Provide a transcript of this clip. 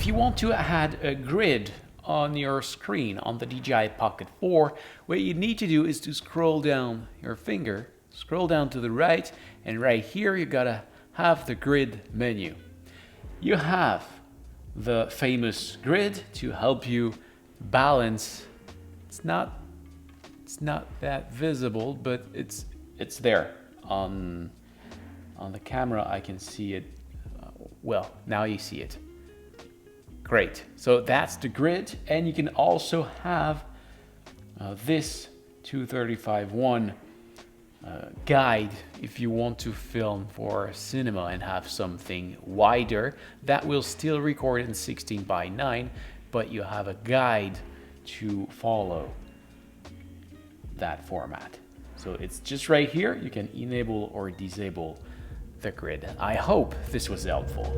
if you want to add a grid on your screen on the DJI Pocket 4, what you need to do is to scroll down your finger, scroll down to the right, and right here you gotta have the grid menu. You have the famous grid to help you balance. It's not that visible, but it's there on the camera. I can see it. Well, now you see it. Great. So that's the grid, and you can also have this 235-1 guide if you want to film for cinema and have something wider that will still record in 16:9, but you have a guide to follow that format. So it's just right here. You can enable or disable the grid. I hope this was helpful.